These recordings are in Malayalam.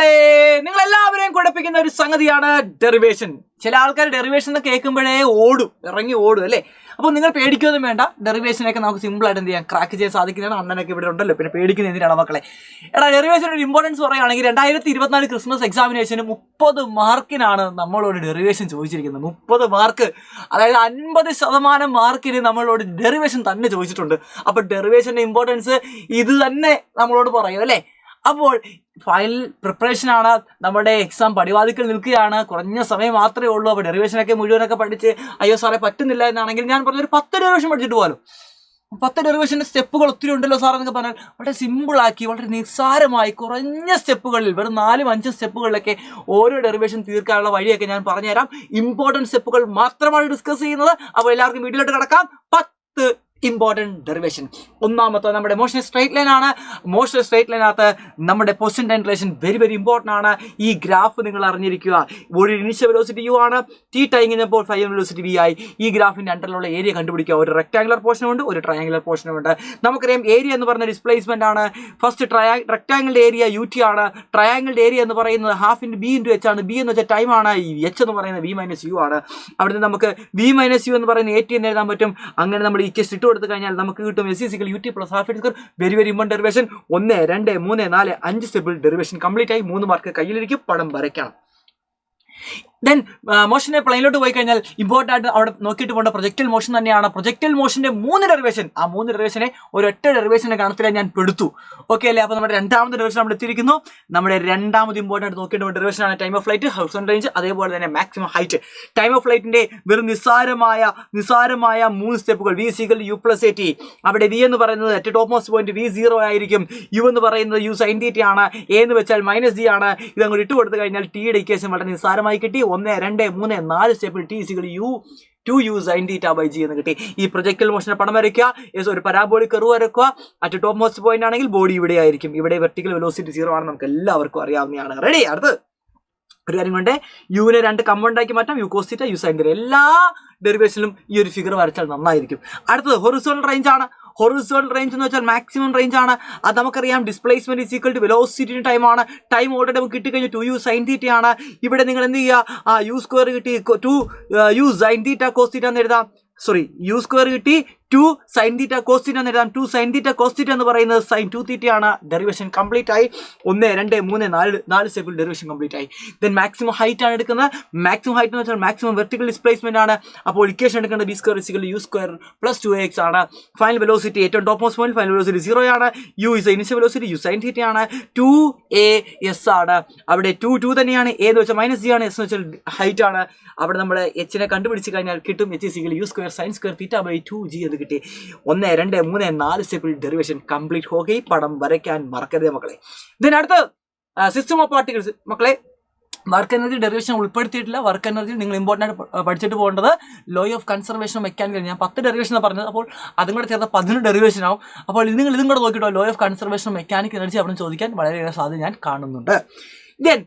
മക്കളെ, നിങ്ങൾ എല്ലാവരെയും കുഴപ്പിക്കുന്ന ഒരു സംഗതിയാണ് ഡെറിവേഷൻ. ചില ആൾക്കാർ ഡെറിവേഷൻ എന്ന് കേൾക്കുമ്പോഴേ ഇറങ്ങി ഓടും അല്ലേ. അപ്പോൾ നിങ്ങൾ പേടിക്കൊന്നും വേണ്ട. ഡെറിവേഷനൊക്കെ നമുക്ക് സിമ്പിളായിട്ട് എന്ത് ചെയ്യാം, ക്രാക്ക് ചെയ്യാൻ സാധിക്കുന്നതാണ്. അണ്ണനൊക്കെ ഇവിടെ ഉണ്ടല്ലോ, പിന്നെ പേടിക്കുന്ന എന്തിനാണ് മക്കളെ. ഡെറിവേഷൻ ഒരു ഇമ്പോർട്ടൻസ് പറയുകയാണെങ്കിൽ 2024 ക്രിസ്മസ് എക്സാമിനേഷന് 30 മാർക്കിനാണ് നമ്മളോട് ഡെറിവേഷൻ ചോദിച്ചിരിക്കുന്നത്. 30 മാർക്ക്, അതായത് 50% മാർക്കിന് നമ്മളോട് ഡെറിവേഷൻ തന്നെ ചോദിച്ചിട്ടുണ്ട്. അപ്പോൾ ഡെറിവേഷൻ്റെ ഇമ്പോർട്ടൻസ് ഇത് തന്നെ നമ്മളോട് പറയും അല്ലേ. അപ്പോൾ ഫൈനൽ പ്രിപ്പറേഷനാണ്, നമ്മുടെ എക്സാം പടിവാതിക്കൽ നിൽക്കുകയാണ്. കുറഞ്ഞ സമയം മാത്രമേ ഉള്ളൂ. അപ്പോൾ ഡെറിവേഷനൊക്കെ മുഴുവനൊക്കെ പഠിച്ച് അയ്യോ സാറേ പറ്റുന്നില്ല എന്നാണെങ്കിൽ ഞാൻ പറഞ്ഞൊരു 10 ഡെറിവേഷൻ പഠിച്ചിട്ട് പോകാലോ. 10 ഡെറിവേഷൻ്റെ സ്റ്റെപ്പുകൾ ഒത്തിരി ഉണ്ടല്ലോ സാർ എന്നൊക്കെ പറഞ്ഞാൽ വളരെ സിമ്പിളാക്കി, വളരെ നിസ്സാരമായി കുറഞ്ഞ സ്റ്റെപ്പുകളിൽ, വെറും 4-5 സ്റ്റെപ്പുകളിലൊക്കെ ഓരോ ഡെറിവേഷൻ തീർക്കാനുള്ള വഴിയൊക്കെ ഞാൻ പറഞ്ഞുതരാം. ഇമ്പോർട്ടൻറ്റ് സ്റ്റെപ്പുകൾ മാത്രമാണ് ഡിസ്കസ് ചെയ്യുന്നത്. അപ്പോൾ എല്ലാവർക്കും വീഡിയോയിലോട്ട് കിടക്കാം. 10 ഇമ്പോർട്ടൻറ്റ് ഡെറിവേഷൻ. ഒന്നാമത്തെ നമ്മുടെ മോഷൻ സ്ട്രൈറ്റ് ലൈൻ ആണ്. മോഷൻ സ്ട്രൈറ്റ് ലൈനകത്ത് നമ്മുടെ position and relation very very important ആണ്. ഈ ഗ്രാഫ് നിങ്ങൾ അറിഞ്ഞിരിക്കുക. ഒരു ഇനിഷ്യൽ വെലോസിറ്റി യു ആണ്, ടി ടൈം കഴിഞ്ഞപ്പോൾ ഫൈനൽ വെലോസിറ്റി വി ആയി. ഈ ഗ്രാഫിൻ്റെ അണ്ടറിലുള്ള ഏരിയ കണ്ടുപിടിക്കുക. ഒരു റെക്ടാങ്കുലർ പോർഷനുണ്ട്, ഒരു ട്രയാങ്കുലർ പോർഷനുണ്ട്. നമുക്കറിയാം ഏരിയ എന്ന് പറഞ്ഞ ഡിസ്പ്ലേസ്മെൻ്റ് ആണ്. ഫസ്റ്റ് റെക്ടാങ്കിളിൻ്റെ ഏരിയ യു ടി ആണ്. ട്രയാങ്കിളിൻ്റെ ഏരിയ എന്ന് പറയുന്നത് half into B into H ആണ്. ബി എന്ന് വെച്ചാൽ ടൈം ആണ്. ഈ എച്ച് എന്ന് പറയുന്നത് വി മൈനസ് യു ആണ്. അവിടുന്ന് നമുക്ക് വി മൈനസ് യു എന്ന് പറയുന്ന എ ടി എന്ന് എഴുതാൻ പറ്റും. അങ്ങനെ നമ്മൾ ഈ കെസ്റ്റ് കൊടുത്തു കഴിഞ്ഞാൽ നമുക്ക് കിട്ടും S is equal u t plus half into square. Very very important derivation. 1, 2, 3, 4, 5 സ്റ്റെപ്പിൽ ഡെറിവേഷൻ കംപ്ലീറ്റ് ആയി. 3 മാർക്ക് കയ്യിലിരിക്കും. പടം വരയ്ക്കണം. ദെൻ മോഷൻ്റെ പ്ലെയിനിലോട്ട് പോയി കഴിഞ്ഞാൽ ഇമ്പോർട്ടൻ്റ് ആയിട്ട് അവിടെ നോക്കിയിട്ട് പോകേണ്ട പ്രൊജക്റ്റൈൽ മോഷൻ തന്നെയാണ്. പ്രൊജക്റ്റൈൽ മോഷൻ്റെ 3 ഡെറിവേഷൻ, ആ 3 ഡെറിവേഷനെ ഒരൊറ്റ ഡെറിവേഷൻ്റെ കണത്തിലാണ് ഞാൻ പെടുത്തു. ഓക്കെ അല്ലേ. അപ്പോൾ നമ്മുടെ രണ്ടാമത്തെ ഡെറിവേഷൻ നമ്മൾ എത്തിയിരിക്കുന്നു. നമ്മുടെ രണ്ടാമത് ഇമ്പോർട്ടൻ്റ് നോക്കിയിട്ട് ഡെറിവേഷനാണ് time of flight, house range, അതേപോലെ തന്നെ മാക്സിമം ഹൈറ്റ്. ടൈം ഓഫ് ഫ്ലൈറ്റിൻ്റെ വെറും നിസ്സാരമായ 3 സ്റ്റെപ്പുകൾ. V equal U plus A T. അവിടെ വി എന്ന് പറയുന്നത് at top most point V 0 ആയിരിക്കും. യു എന്ന് പറയുന്നത് യു സൈൻ തീറ്റ ആണ്. എ എന്ന് വെച്ചാൽ മൈനസ് ജി ആണ്. ഇതങ്ങോട്ട് ഇട്ട് കൊടുത്തു കഴിഞ്ഞാൽ ടിയുടെ ഇക്വേഷൻ വളരെ നിസ്സാരമായി കിട്ടി. 1, 2, 3, 4 സ്റ്റെപ്പിൽ ടി സികൾ U 2u sine theta by G എന്ന് കിട്ടി. ഈ പ്രൊജക്റ്റൈൽ മോഷനെ പടം വരയ്ക്കുക. ഒരു പരാബോളിക് കർവ് വരയ്ക്കുക. അറ്റ് ടോപ്പ് മോസ്റ്റ് പോയിന്റ് ആണെങ്കിൽ ബോഡി ഇവിടെ ആയിരിക്കും. ഇവിടെ വെർട്ടിക്കൽ വെലോസിറ്റി 0 ആണ്. നമുക്ക് എല്ലാവർക്കും അറിയാവുന്നതാണ്. റെഡി. അടുത്ത് ഒരു കാര്യം കൊണ്ട് യുവിനെ 2 കമ്പൗണ്ട് ആക്കി മാറ്റാം. U cos theta, u sine theta. എല്ലാ ഡെറിവേഷനിലും ഈ ഒരു ഫിഗർ വരച്ചാൽ നന്നായിരിക്കും. അടുത്തത് ഹൊറിസോണ്ടൽ റേഞ്ച് ആണ്. ഹൊറിസോണ്ടൽ റേഞ്ച് എന്ന് വെച്ചാൽ മാക്സിമം റേഞ്ച് ആണ്. അത് നമുക്കറിയാം. Displacement is equal to velocity time ആണ്. ടൈം ഓൾറെഡി നമുക്ക് കിട്ടിക്കഴിഞ്ഞാൽ 2u സൈൻ തീറ്റ ആണ്. ഇവിടെ നിങ്ങൾ എന്ത് ചെയ്യുക, യു സ്ക്വയർ കിട്ടി 2u sine theta cos theta എന്ന് എഴുതാം. യു സ്ക്വയർ കിട്ടി 2 സൈൻ തീറ്റ കോസ് തീറ്റ എന്ന് എഴുതാം. 2 സൈൻ തീറ്റ കോസ് തീറ്റ എന്ന് പറയുന്നത് സൈൻ 2 തീറ്റ ആണ്. ഡെറിവേഷൻ കംപ്ലീറ്റ് ആയി. 1, 2, 3, 4 സ്റ്റെപ്പിൽ ഡെറിവേഷൻ കംപ്ലീറ്റ് ആയി. ദെൻ മാക്സിമം ഹൈറ്റ് ആണ് എടുക്കുന്നത്. മാക്സിമം ഹൈറ്റ് എന്ന് വെച്ചാൽ മാക്സിമം വെർട്ടിക്കൽ ഡിസ്പ്ലേസ്മെന്റ് ആണ്. അപ്പോൾ ഇക്വേഷൻ എടുക്കേണ്ടത് v square is equal u square plus 2x ആണ്. ഫൈനൽ വെലോസിറ്റി ഏറ്റവും top most point final velocity 0 ആണ്. U is initial velocity, u sine theta ആണ്. 2a(s) ആണ്. അവിടെ 2 തന്നെയാണ്. എ എന്ന് വെച്ചാൽ മൈനസ് ജി ആണ്. എസ് എന്ന് വെച്ചാൽ ഹൈറ്റ് ആണ്. അവിടെ നമ്മൾ എച്ചിനെ കണ്ടുപിടിച്ച് കഴിഞ്ഞാൽ കിട്ടും H is equal u square sine square theta by 2g എന്ന് കിട്ടി. 1, 2, 3, 4 സ്റ്റെപ്പിൽ ഡെറിവേഷൻ കംപ്ലീറ്റ് ഹോകി. പടം വരയ്ക്കാൻ മറക്കരുത് മക്കളെ. ഇതിന് അടുത്ത് സിസ്റ്റം ഓഫ് പാർട്ടിക്കിൾസ്. മക്കളെ, വർക്ക് എനർജി ഡെറിവേഷൻ ഉൾപ്പെടുത്തിയിട്ടില്ല. വർക്ക് എനർജി നിങ്ങൾ ഇമ്പോർട്ടൻ്റ് ആയിട്ട് പഠിച്ചിട്ട് പോകേണ്ടത് ലോ ഓഫ് കൺസർവേഷൻ മെക്കാനിക്കൽ. ഞാൻ 10 ഡെറിവേഷൻ പറഞ്ഞത്. അപ്പോൾ അതും കൂടെ ചേർത്ത് 11 ഡെറിവേഷൻ ആവും. അപ്പോൾ നിങ്ങൾ ഇതും കൂടെ നോക്കിയിട്ടോ. Law of conservation mechanical energy അവിടെ ചോദിക്കാൻ വളരെയേറെ സാധ്യത ഞാൻ കാണുന്നുണ്ട്. ദെൻ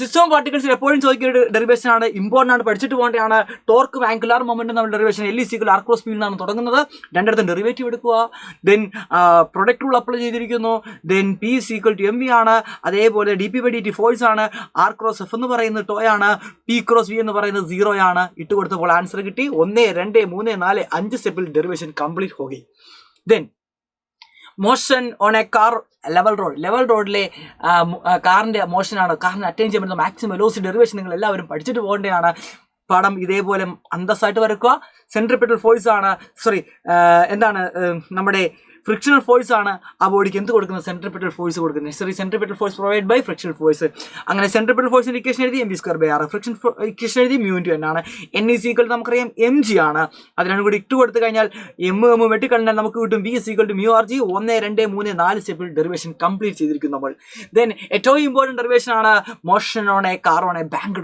സിസ്റ്റം ഓഫ് പാർട്ടിക്കിൾസിൽ എപ്പോഴും ചോദിക്കുന്ന ഡെറിവേഷൻ ആണ്. ഇമ്പോർട്ടൻ്റ് ആണ്, പഠിച്ചിട്ട് പോകേണ്ടതാണ്. ടോർക്ക് ആംഗുലാർ മൊമെന്റ് നമ്മൾ derivation L is equal r cross p നിന്നാണ് തുടങ്ങുന്നത്. രണ്ടിടത്തും ഡെറിവേറ്റീവ് എടുക്കുക. ദെൻ പ്രൊഡക്റ്റ് റൂൾ അപ്ലൈ ചെയ്തിരിക്കുന്നു. Then p is equal to m v ആണ്. അതേപോലെ d p by d t force ആണ്. ആർ ക്രോസ് എഫ് എന്ന് പറയുന്നത് ടോ ആണ്. പി ക്രോസ് വി എന്ന് പറയുന്നത് 0 ആണ്. ഇട്ട് കൊടുത്തപ്പോൾ ആൻസർ കിട്ടി. 1, 2, 3, 4, 5 സ്റ്റെപ്പിൽ ഡെറിവേഷൻ കംപ്ലീറ്റ് ഹോകി. Then motion on a car level റോഡിലെ കാറിൻ്റെ മോഷനാണ്. കാറിന് അറ്റൈൻ ചെയ്യാൻ പറ്റുന്ന മാക്സിമം വെലോസിറ്റി ഡെറിവേഷൻ നിങ്ങൾ എല്ലാവരും പഠിച്ചിട്ട് പോകേണ്ടതാണ്. പടം ഇതേപോലെ അന്തസ്സായിട്ട് വരയ്ക്കുക. സെൻട്രിപെറ്റൽ ഫോഴ്സ് ആണ്. നമ്മുടെ ഫ്രിക്ഷണൽ ഫോഴ്സ് ആണ് ആ ബോഡിക്ക് എന്ത് കൊടുക്കുന്നത്, സെൻട്രിപെറ്റൽ ഫോഴ്സ് കൊടുക്കുന്നത്. Centripetal force provide by frictional force. അങ്ങനെ സെൻട്രിപെറ്റൽ ഫോഴ്സിന്റെ ഇക്വേഷൻ എഴുതി mv square by r. Friction equation എഴുതി mu into n ആണ്. n is equal to നമുക്കറിയാം mg ആണ്. അതിനാണ് കൂടി ഇട്ട് കൊടുത്തു കഴിഞ്ഞാൽ m വെട്ടിക്കഴിഞ്ഞാൽ നമുക്ക് കിട്ടും v is equal to mu rg. 1, 2, 3, 4 സ്റ്റെപ്പിൽ ഡെറിവേഷൻ കംപ്ലീറ്റ് ചെയ്തിരിക്കും നമ്മൾ. ദെൻ ഏറ്റവും ഇമ്പോർട്ടൻറ്റ് ഡെറിവേഷൻ ആണ് motion on a car on A bank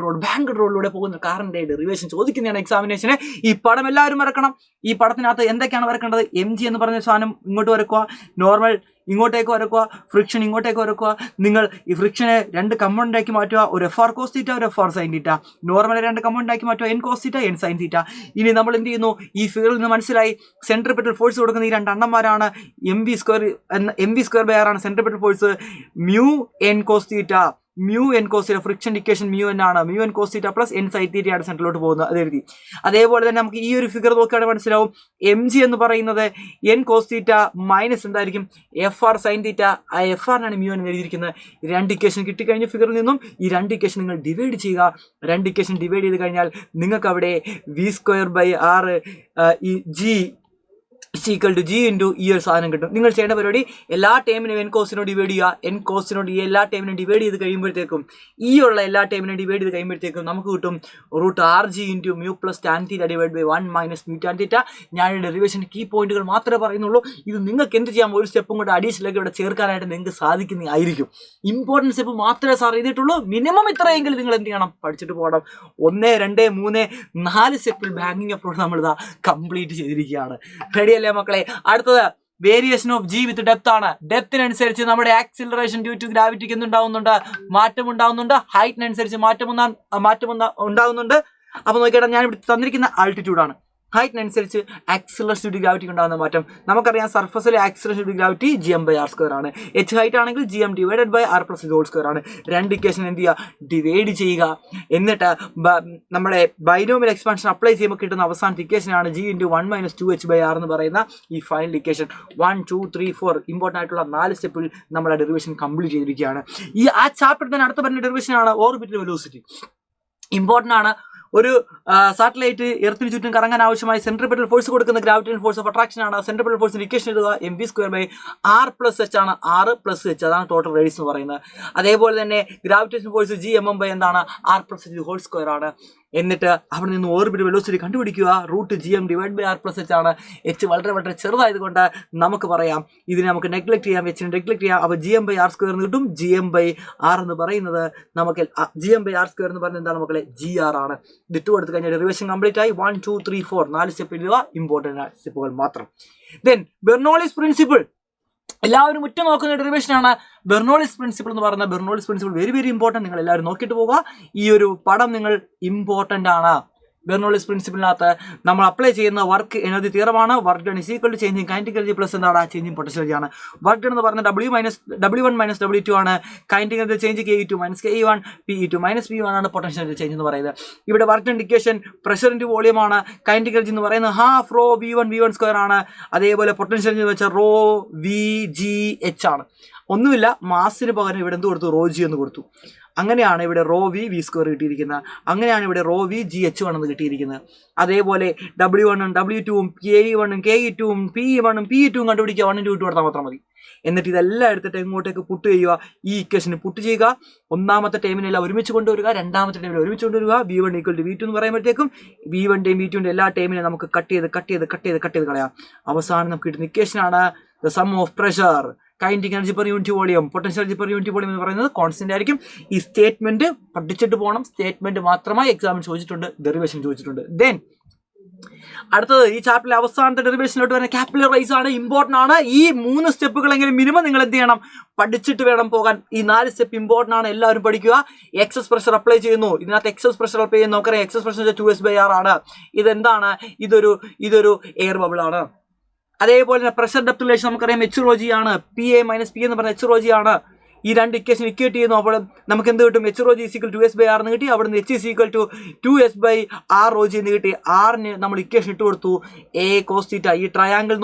റോഡിലൂടെ പോകുന്ന കാറിന്റെ ഡെറിവേഷൻ ചോദിക്കുന്നതാണ് എക്സാമിനേഷന്. ഈ പടം എല്ലാവരും വരക്കണം. ഈ പടത്തിനകത്ത് എന്തൊക്കെയാണ് വരക്കേണ്ടത്? mg എന്ന് പറഞ്ഞ സാധനം ഇങ്ങോട്ട് വരക്കുക. നോർമൽ ഇങ്ങോട്ടേക്ക് വരക്കുക. ഫ്രിക്ഷൻ ഇങ്ങോട്ടേക്ക് വരക്കുക. നിങ്ങൾ ഈ ഫ്രിക്ഷനെ 2 കമ്പൗണ്ടാക്കി മാറ്റുക. ഒരു FR cos θ, ഒരു FR sin θ. നോർമൽ 2 കമ്പൗണ്ടാക്കി മാറ്റുക. N cos θ, N sin θ. ഇനി നമ്മൾ എന്ത് ചെയ്യുന്നു? ഈ ഫിഗറിൽ നിന്ന് മനസ്സിലായി സെൻട്രിപെറ്റൽ ഫോഴ്സ് കൊടുക്കുന്ന ഈ 2 അണ്ണന്മാരാണ്. mv സ്ക്വയർ ബൈ r ആണ് centripetal force. mu n cos θ mu N cos theta friction equation mu N ആണ്. Mu N cos theta plus N sine തീറ്റയാണ് സെൻറ്ററിലോട്ട് പോകുന്നത്, അത് എഴുതി. അതേപോലെ തന്നെ നമുക്ക് ഈ ഒരു ഫിഗർ നോക്കുകയാണെങ്കിൽ മനസ്സിലാവും എം ജി എന്ന് പറയുന്നത് എൻ കോസ് തീറ്റ മൈനസ് എന്തായിരിക്കും എഫ് ആർ സൈൻ തീറ്റ. ആ എഫ് ആറിനാണ് മ്യൂ എന്ന് എഴുതിയിരിക്കുന്നത്. രണ്ട് ഇക്വേഷൻ കിട്ടിക്കഴിഞ്ഞ ഫിഗറിൽ നിന്നും ഈ രണ്ട് ഇക്വേഷൻ നിങ്ങൾ ഡിവൈഡ് ചെയ്യുക. രണ്ട് ഇക്വേഷൻ ഡിവൈഡ് ചെയ്ത് കഴിഞ്ഞാൽ നിങ്ങൾക്ക് അവിടെ v²/r ഈ g equal to g into ഈ ഒരു സാധനം കിട്ടും. നിങ്ങൾ ചെയ്യേണ്ട പരിപാടി എല്ലാ ടൈമിനും എൻ കോസിനോട് ഡിവൈഡ് ചെയ്യുക. എൻ കോസിനോട് ഈ എല്ലാ ടൈമിനും ഡിവൈഡ് ചെയ്ത് കഴിയുമ്പോഴത്തേക്കും ഈ ഉള്ള എല്ലാ ടൈമിനും ഡിവൈഡ് ചെയ്ത് കഴിയുമ്പോഴത്തേക്കും നമുക്ക് കിട്ടും √RG into mu plus tan theta divide by 1 minus mu tan theta. ഞാൻ ഡെറിവേഷൻ കീ പോയിന്റുകൾ മാത്രമേ പറയുന്നുള്ളൂ. ഇത് നിങ്ങൾക്ക് എന്ത് ചെയ്യാം, ഒരു സ്റ്റെപ്പും കൂടെ അഡീഷണലൊക്കെ ഇവിടെ ചേർക്കാനായിട്ട് നിങ്ങൾക്ക് സാധിക്കുന്നതായിരിക്കും. ഇമ്പോർട്ടൻറ്റ് സ്റ്റെപ്പ് മാത്രമേ സാർ ചെയ്തിട്ടുള്ളൂ. മിനിമം ഇത്രയെങ്കിലും നിങ്ങൾ എന്ത് ചെയ്യണം, പഠിച്ചിട്ട് പോകണം. 1, 2, 3, 4 സ്റ്റെപ്പിൽ ബാങ്കിങ് അപ്രോച്ച് നമ്മളിതാ കംപ്ലീറ്റ് ചെയ്തിരിക്കുകയാണ്. റെഡി അല്ലേ മക്കളെ? അടുത്തത് variation of G with depth ആണ്. ഡെപ്തിനനുസരിച്ച് നമ്മുടെ ആക്സിലറേഷൻ ഡ്യൂ ടു ഗ്രാവിറ്റിക്ക് എന്തുണ്ടാവുന്നുണ്ട്, മാറ്റം ഉണ്ടാവുന്നുണ്ട്. ഹൈറ്റിനനുസരിച്ച് മാറ്റം ഉണ്ടാകുന്നുണ്ട്. അപ്പോൾ നോക്കിയാൽ ഞാൻ ഇവിടെ തന്നിരിക്കുന്ന ആൾട്ടിറ്റ്യൂഡാണ്. ഹൈറ്റിനനുസരിച്ച് ആക്സിലറേഷൻ ഡ്യൂ ടു ഗ്രാവിറ്റിക്ക് ഉണ്ടാകുന്ന മാറ്റം നമുക്കറിയാം. സർഫസിലെ acceleration due to gravity gm/r² ആണ്. h ഹൈറ്റ് ആണെങ്കിൽ gm divided by r plus h² ആണ്. രണ്ട് ഇക്വേഷൻ എന്ത് ചെയ്യുക, ഡിവൈഡ് ചെയ്യുക. എന്നിട്ട് നമ്മുടെ ബൈനോമിയൽ എക്സ്പാൻഷൻ അപ്ലൈ ചെയ്യുമ്പോൾ കിട്ടുന്ന അവസാനത്തെ ഇക്വേഷനാണ് g ഇൻറ്റു 1 മൈനസ് 2h/r എന്ന് പറയുന്ന ഈ ഫൈനൽ ഇക്വേഷൻ. 1, 2, 3, 4 ഇമ്പോർട്ടൻ്റ് ആയിട്ടുള്ള 4 സ്റ്റെപ്പിൽ നമ്മൾ ആ ഡെറിവേഷൻ കംപ്ലീറ്റ് ചെയ്തിരിക്കുകയാണ്. ആ ചാപ്റ്റർ തന്നെ അടുത്ത പറഞ്ഞ ഡെറിവേഷനാണ് ഓർബിറ്റൽ വെലോസിറ്റി. ഇമ്പോർട്ടൻ്റ് ആണ്. ഒരു സാറ്റലൈറ്റ് എർത്തിന് ചുറ്റും കറങ്ങാൻ ആവശ്യമായി സെൻട്രിപെറ്റൽ ഫോഴ്സ് കൊടുക്കുന്ന ഗ്രാവിറ്റേഷൻ ഫോഴ്സ് ഓഫ് അട്രാക്ഷൻ ആണ്. സെൻട്രിപെറ്റൽ ഫോഴ്സിന്റെ ഇക്വേഷൻ എഴുതുക mv²/r+h ആണ്. r+h അതാണ് ടോട്ടൽ റേഡിയസ് എന്ന് പറയുന്നത്. അതേപോലെ തന്നെ ഗ്രാവിറ്റേഷൻ ഫോഴ്സ് gmm എന്താണ് r+h² ആണ്. എന്നിട്ട് അവിടെ നിന്ന് ഓർബിറ്റ് വെലോസിറ്റി കണ്ടുപിടിക്കുക. √gm ഡിവൈഡ് ബൈ r+h ആണ്. h വളരെ വളരെ ചെറുതായതുകൊണ്ട് നമുക്ക് പറയാം ഇതിനെ നമുക്ക് നെഗ്ലക്ട് ചെയ്യാം, എച്ചിനെ നെഗ്ലക്ട് ചെയ്യാം. അപ്പോൾ gm/r² എന്ന് കിട്ടും. gm/r എന്ന് പറയുന്നത് നമുക്ക് gm/r² എന്ന് പറയുന്നത് എന്താണ് മക്കളെ, gr ആണ്. ഇതിട്ട് കൊടുത്തു കഴിഞ്ഞാൽ ഡെറിവേഷൻ കംപ്ലീറ്റ് ആയി. 1, 2, 3, 4 4 സ്റ്റെപ്പ് എഴുതുക. ഇമ്പോർട്ടൻ്റ് സ്റ്റെപ്പുകൾ മാത്രം. ദെൻ ബെർണോളിസ് പ്രിൻസിപ്പിൾ എല്ലാവരും ഉറ്റ നോക്കുന്ന ഡെറിവേഷനാണ് ബെർണോളിസ് പ്രിൻസിപ്പിൾ എന്ന് പറയുന്നത്. Bernoulli's principle very very important. നിങ്ങൾ എല്ലാവരും നോക്കിയിട്ട് പോകുക. ഈ ഒരു പടം നിങ്ങൾ ഇമ്പോർട്ടൻ്റ് ആണ്. ബെർണോളിസ് പ്രിൻസിപ്പിളിനകത്ത് നമ്മൾ അപ്ലൈ ചെയ്യുന്ന വർക്ക് എനർജി തിയറമാണ്. Work done is equal to changing kinetic energy plus എന്താണ് ചേഞ്ചിങ് പൊട്ടൻഷ്യൽ എനർജി ആണ്. വർക്ക് ഡൺ എന്ന് പറഞ്ഞാൽ W1 മൈനസ് W2 ആണ്. Kinetic energy change Ke2 minus Ke1, Pe2 minus Pe1 ആണ് പൊട്ടൻഷ്യൽ എനർജി ചേഞ്ച് എന്ന് പറയുന്നത്. ഇവിടെ work done equation pressure into volume ആണ്. കൈനറ്റിക് എനർജി എന്ന് പറയുന്നത് ½ ρV1 ആണ്. അതേപോലെ പൊട്ടൻഷ്യൽ എനർജി എന്ന് വെച്ചാൽ ρVGH ആണ്. ഒന്നുമില്ല, മാസിന് പകരം ഇവിടെ എന്ത് കൊടുത്തു, ρg എന്ന് കൊടുത്തു. അങ്ങനെയാണ് ഇവിടെ ρV² കിട്ടിയിരിക്കുന്നത്. അങ്ങനെയാണ് ഇവിടെ ρVGH1 എന്ന് കിട്ടിയിരിക്കുന്നത്. അതേപോലെ W1 ഉം W2 ഉം Ke1 ഉം Ke2 ഉം Pe1 ഉം Pe2 ഉം കണ്ടുപിടിക്കുക. 1 × 2 കൊടുത്താൽ മാത്രം മതി. എന്നിട്ട് ഇതെല്ലാം എടുത്തിട്ട് ഇങ്ങോട്ടേക്ക് പുട്ട് ചെയ്യുക. ഈ ഇക്വേഷന് പുട്ട് ചെയ്യുക. ഒന്നാമത്തെ ടൈമിനെല്ലാം ഒരുമിച്ച് കൊണ്ടുവരിക, രണ്ടാമത്തെ ടൈമിൽ ഒരുമിച്ച് കൊണ്ടുവരിക. V1 = V2 എന്ന് പറയുമ്പോഴത്തേക്കും V1ൻ്റെയും V2ൻ്റെയും എല്ലാ ടൈമിനെ നമുക്ക് കട്ട് ചെയ്ത് കളയാം. അവസാനം നമുക്ക് കിട്ടുന്ന ഇക്വേഷനാണ് the sum of pressure, kinetic energy per unit volume, potential energy per unit volume എന്ന് പറയുന്നത് കോൺസ്റ്റന്റ് ആയിരിക്കും. ഈ സ്റ്റേറ്റ്മെന്റ് പഠിച്ചിട്ട് പോകണം. സ്റ്റേറ്റ്മെന്റ് മാത്രമായി എക്സാമിന് ചോദിച്ചിട്ടുണ്ട്, ഡെറിവേഷൻ ചോദിച്ചിട്ടുണ്ട്. ദെൻ അടുത്തത് ഈ ചാപ്റ്ററിലെ അവസാനത്തെ ഡെറിവേഷനിലോട്ട് വരുന്ന കാപ്പിലർ റൈസ് ആണ്. ഇമ്പോർട്ടൻ്റ് ആണ്. ഈ 3 സ്റ്റെപ്പുകളെങ്കിലും മിനിമം നിങ്ങൾ എന്ത് ചെയ്യണം, പഠിച്ചിട്ട് വേണം പോകാൻ. ഈ 4 സ്റ്റെപ്പ് ഇമ്പോർട്ടൻ്റ് ആണ്. എല്ലാവരും പഠിക്കുക. എക്സസ് പ്രഷർ അപ്ലൈ ചെയ്യുന്നു. ഇതിനകത്ത് എക്സസ് പ്രഷർ അപ്ലൈ ചെയ്യുന്ന നോക്കറിയാം. എക്സസ് പ്രഷർ 2s/r ആണ്. ഇതെന്താണ്, ഇതൊരു എയർ ബബിൾ ആണ്. അതേപോലെ തന്നെ പ്രഷർ ഡെപ്ത് റിലേഷൻ നമുക്കറിയാം HρG ആണ്. PA - P എന്ന് പറഞ്ഞാൽ HρG ആണ്. ഈ രണ്ട് ഇക്വേഷൻ ഇക്വേറ്റ് ചെയ്യുന്നു. അപ്പോൾ നമുക്ക് എന്ത് കിട്ടും, HρG = 2s/r എന്ന് കിട്ടി. അവിടുന്ന് H = 2s/r(ρg) എന്ന് കിട്ടി. ആറിന് നമ്മൾ ഇക്വേഷൻ ഇട്ട് കൊടുത്തു A cos θ. ഈ ട്രയാങ്കിൾ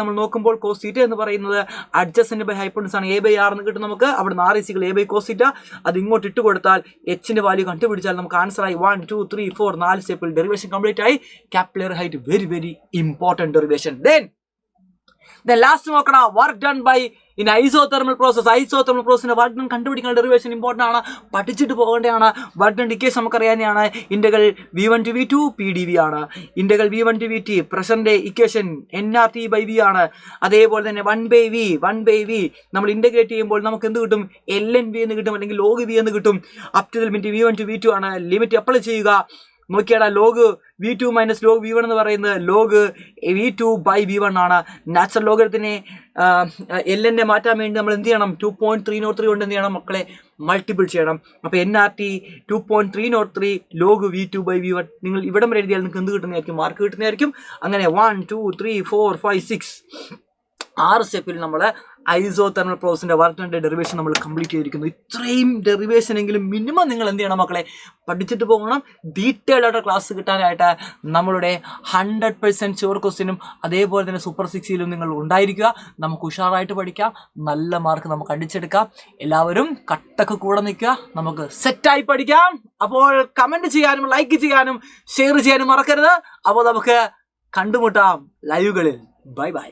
നമ്മൾ നോക്കുമ്പോൾ cos θ എന്ന് പറയുന്നത് അഡ്ജസന്റ് ബൈ ഹൈപ്പോട്ടൻസ് ആണ്. A/r എന്ന് കിട്ടും നമുക്ക്. അവിടുന്ന് R = A cos θ. അത് ഇങ്ങോട്ട് ഇട്ട് കൊടുത്താൽ എച്ചിന്റെ വാല്യൂ കണ്ടുപിടിച്ചാൽ നമുക്ക് ആൻസർ ആയി. 1, 2, 3, 4 4 സ്റ്റെപ്പിൽ ഡെറിവേഷൻ കംപ്ലീറ്റ് ആയി. Capillary height very very important derivation. Then last നോക്കണം, work done by in isothermal process. Isothermal പ്രോസസിന്റെ വർക്ക് ഡൺ കണ്ടുപിടിക്കുന്ന ഡെറിവേഷൻ ഇമ്പോർട്ടൻ്റ് ആണ്. പഠിച്ചിട്ട് പോകേണ്ടതാണ്. വർക്ക് ഡൺ ഇക്വേഷൻ നമുക്കറിയാവുന്നതാണ്. Integral V1 to V2 PdV ആണ്. ഇൻ്റഗ്രൽ V1 to VT പ്രഷറിന്റെ ഇക്വേഷൻ nRT/V ആണ്. അതേപോലെ തന്നെ 1/V നമ്മൾ ഇന്റഗ്രേറ്റ് ചെയ്യുമ്പോൾ നമുക്ക് എന്ത് കിട്ടും, ln V എന്ന് കിട്ടും, അല്ലെങ്കിൽ log V എന്ന് കിട്ടും. Up to the limit V1 to V2 ആണ്. ലിമിറ്റ് അപ്ലൈ ചെയ്യുക. നോക്കിയാടാ, ലോഗ് V2 - log V1 എന്ന് പറയുന്നത് log V2/V1 ആണ്. നാച്ചുറൽ ലോഗരിതത്തിനെ എല്ലിനെ മാറ്റാൻ വേണ്ടി നമ്മൾ എന്ത് ചെയ്യണം, 2.303 കൊണ്ട് എന്ത് ചെയ്യണം മക്കളെ, മൾട്ടിപ്പിൾ ചെയ്യണം. അപ്പോൾ nRT 2.303 log V2/V1. നിങ്ങൾ ഇവിടം വരെ എഴുതിയാൽ നിങ്ങൾക്ക് എന്ത് കിട്ടുന്നതായിരിക്കും, മാർക്ക് കിട്ടുന്നതായിരിക്കും. അങ്ങനെ 1, 2, 3, 4, 5, 6 6 സ്റ്റെപ്പിൽ നമ്മൾ ഐസോതെർമൽ പ്രോസസിൻ്റെ വർക്ക് ഡെറിവേഷൻ നമ്മൾ കംപ്ലീറ്റ് ചെയ്തിരിക്കുന്നു. ഇത്രയും ഡെറിവേഷൻ എങ്കിലും മിനിമം നിങ്ങൾ എന്ത് ചെയ്യണം മക്കളെ, പഠിച്ചിട്ട് പോകണം. ഡീറ്റെയിൽഡ് ആയിട്ട് ക്ലാസ് കിട്ടാനായിട്ട് നമ്മളുടെ 100% ഷുവർ ക്വസ്റ്റ്യനും അതേപോലെ തന്നെ സൂപ്പർ 6യിലും നിങ്ങൾ ഉണ്ടായിരിക്കുക. നമുക്ക് ഉഷാറായിട്ട് പഠിക്കാം, നല്ല മാർക്ക് നമുക്ക് അടിച്ചെടുക്കാം. എല്ലാവരും കട്ടക്ക് കൂടെ നിൽക്കുക, നമുക്ക് സെറ്റായി പഠിക്കാം. അപ്പോൾ കമൻറ്റ് ചെയ്യാനും ലൈക്ക് ചെയ്യാനും ഷെയർ ചെയ്യാനും മറക്കരുത്. അപ്പോൾ നമുക്ക് കണ്ടുമുട്ടാം ലൈവുകളിൽ. Bye bye.